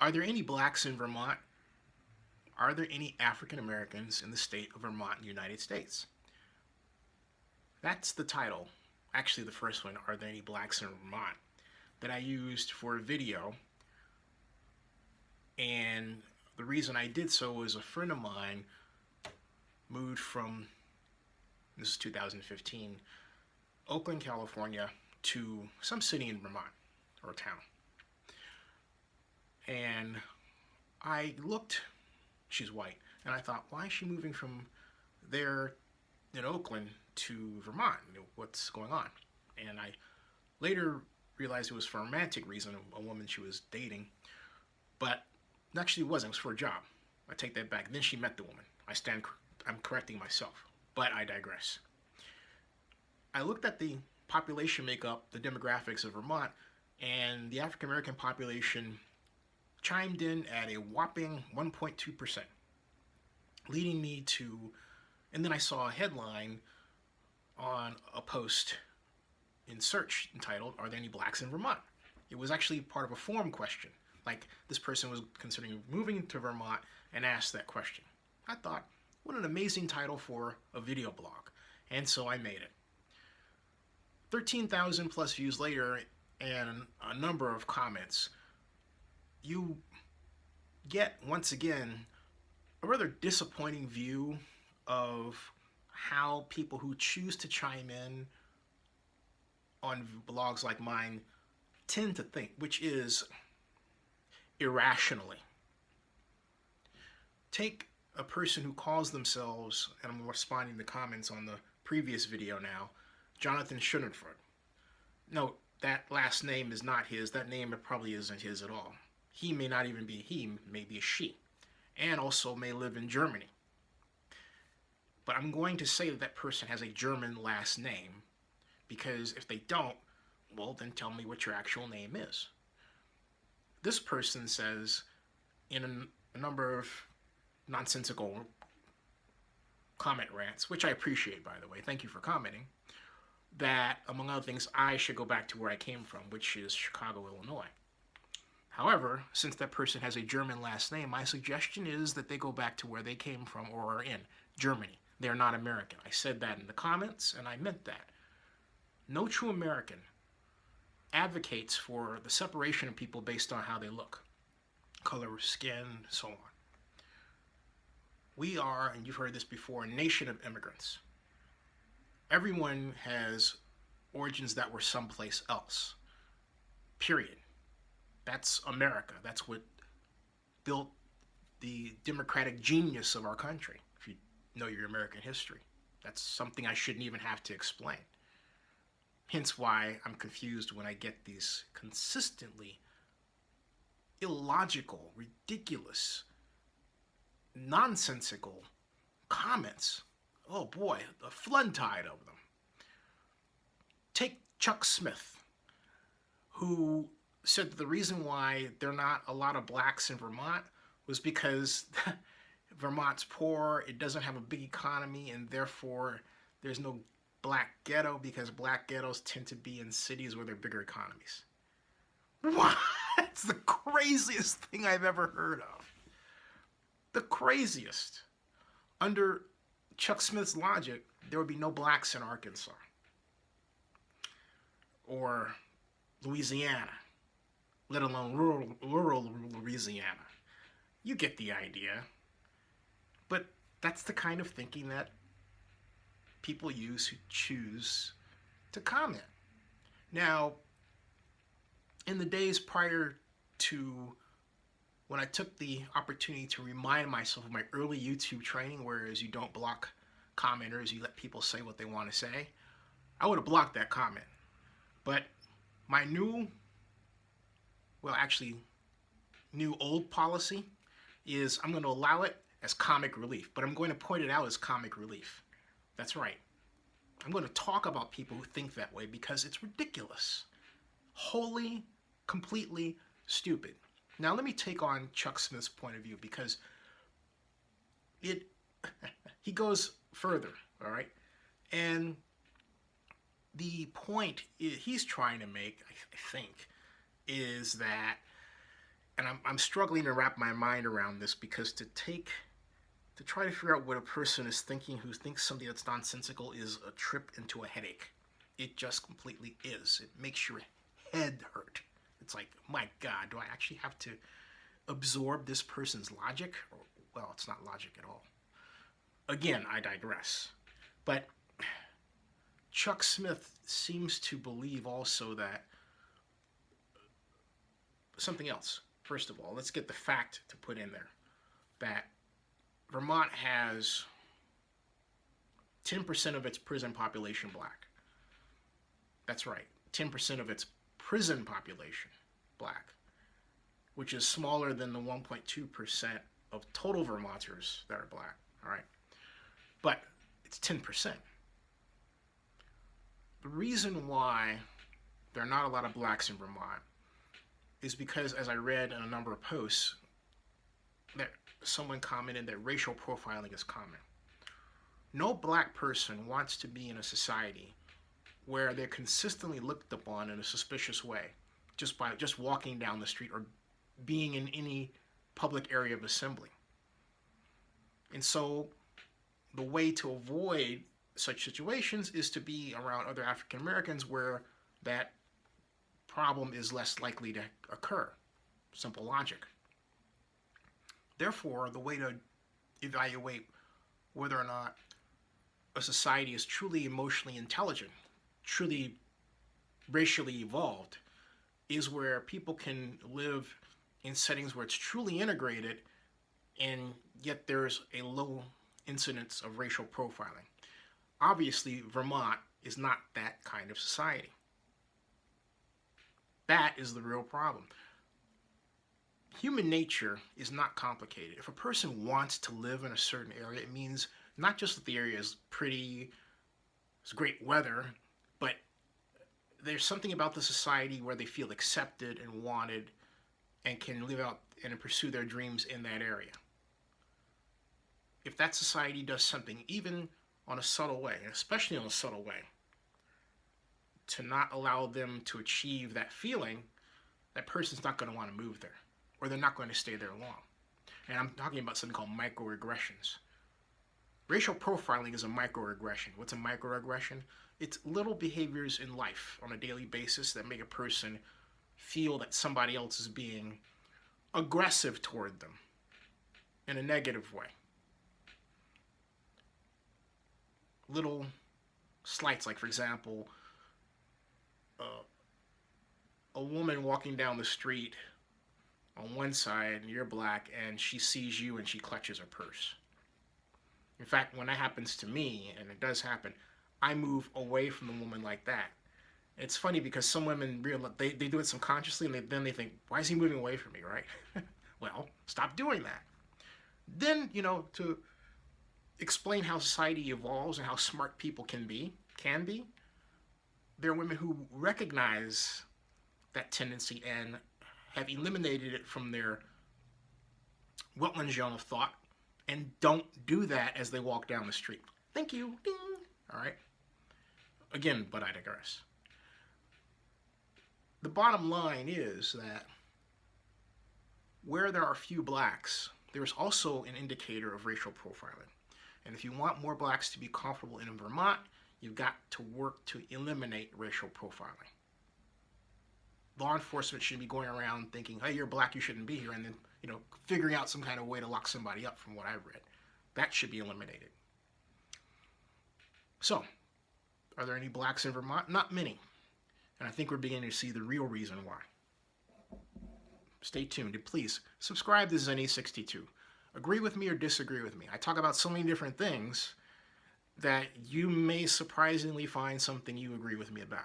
Are there any blacks in Vermont? Are there any African Americans in the state of Vermont, United States? That's the title. Actually, the first one, Are There Any Blacks in Vermont? That I used for a video. And the reason I did so was a friend of mine moved from, this is 2015, Oakland, California, to some city in Vermont, or town. And I looked, she's white, and I thought, why is she moving from there in Oakland to Vermont? What's going on? And I later realized it was for a romantic reason, a woman she was dating, but it actually wasn't. It was for a job. I take that back. Then she met the woman. I'm correcting myself, but I digress. I looked at the population makeup, the demographics of Vermont, and the African American population chimed in at a whopping 1.2%, leading me to, and then I saw a headline on a post in search entitled, Are There Any Blacks in Vermont? It was actually part of a forum question. Like, this person was considering moving to Vermont and asked that question. I thought, what an amazing title for a video blog. And so I made it. 13,000 plus views later and a number of comments, you get, once again, a rather disappointing view of how people who choose to chime in on blogs like mine tend to think, which is irrationally. Take a person who calls themselves, and I'm responding to comments on the previous video now, Jonathan Schunnenford. Note, that last name is not his. That name probably isn't his at all. He may not even be he, may be a she, and also may live in Germany. But I'm going to say that that person has a German last name, because if they don't, well, then tell me what your actual name is. This person says, in a number of nonsensical comment rants, which I appreciate, by the way, thank you for commenting, that, among other things, I should go back to where I came from, which is Chicago, Illinois. However, since that person has a German last name, my suggestion is that they go back to where they came from or are in, Germany. They're not American. I said that in the comments, and I meant that. No true American advocates for the separation of people based on how they look, color of skin, so on. We are, and you've heard this before, a nation of immigrants. Everyone has origins that were someplace else. Period. That's America. That's what built the democratic genius of our country, if you know your American history. That's something I shouldn't even have to explain. Hence why I'm confused when I get these consistently illogical, ridiculous, nonsensical comments. Oh boy, a flood tide of them. Take Chuck Smith, who said that the reason why there are not a lot of blacks in Vermont was because Vermont's poor, it doesn't have a big economy, and therefore there's no black ghetto because black ghettos tend to be in cities where there are bigger economies. What? That's the craziest thing I've ever heard of. The craziest. Under Chuck Smith's logic, there would be no blacks in Arkansas or Louisiana, let alone rural Louisiana. You get the idea. But that's the kind of thinking that people use who choose to comment. Now, in the days prior to when I took the opportunity to remind myself of my early YouTube training, whereas you don't block commenters, you let people say what they want to say, I would have blocked that comment. But my new old policy is I'm going to allow it as comic relief, but I'm going to point it out as comic relief. That's right. I'm going to talk about people who think that way because it's ridiculous. Wholly, completely stupid. Now let me take on Chuck Smith's point of view because he goes further, all right? And the point he's trying to make, I think, is that, and I'm struggling to wrap my mind around this, because to try to figure out what a person is thinking who thinks something that's nonsensical is a trip into a headache. It just completely is. It makes your head hurt. It's like, my God, do I actually have to absorb this person's logic? Well, it's not logic at all. Again, I digress. But Chuck Smith seems to believe also that something else. First of all, let's get the fact to put in there, that Vermont has 10% of its prison population black. That's right, 10% of its prison population black, which is smaller than the 1.2% of total Vermonters that are black, all right? But it's 10%. The reason why there are not a lot of blacks in Vermont is because, as I read in a number of posts, that someone commented that racial profiling is common. No black person wants to be in a society where they're consistently looked upon in a suspicious way just by walking down the street or being in any public area of assembly. And so the way to avoid such situations is to be around other African Americans where that problem is less likely to occur. Simple logic. Therefore, the way to evaluate whether or not a society is truly emotionally intelligent, truly racially evolved, is where people can live in settings where it's truly integrated, and yet there's a low incidence of racial profiling. Obviously, Vermont is not that kind of society. That is the real problem. Human nature is not complicated. If a person wants to live in a certain area, it means not just that the area is pretty, it's great weather, but there's something about the society where they feel accepted and wanted and can live out and pursue their dreams in that area. If that society does something, even on a subtle way, especially on a subtle way, to not allow them to achieve that feeling, that person's not going to want to move there, or they're not going to stay there long. And I'm talking about something called microaggressions. Racial profiling is a microaggression. What's a microaggression? It's little behaviors in life on a daily basis that make a person feel that somebody else is being aggressive toward them in a negative way. Little slights, like, for example, a woman walking down the street on one side and you're black, and she sees you and she clutches her purse. In fact, when that happens to me, and it does happen, I move away from the woman like that. It's funny because some women they do it subconsciously, and then they think, why is he moving away from me, right? Well, stop doing that. Then, to explain how society evolves and how smart people can be, there are women who recognize that tendency and have eliminated it from their wetland zone of thought and don't do that as they walk down the street. Thank you. Ding. All right. Again, but I digress. The bottom line is that where there are few blacks, there's also an indicator of racial profiling. And if you want more blacks to be comfortable in Vermont, you've got to work to eliminate racial profiling. Law enforcement shouldn't be going around thinking, hey, you're black, you shouldn't be here, and then, figuring out some kind of way to lock somebody up, from what I've read. That should be eliminated. So, are there any blacks in Vermont? Not many. And I think we're beginning to see the real reason why. Stay tuned, and please subscribe to Zenny62. Agree with me or disagree with me. I talk about so many different things that you may surprisingly find something you agree with me about.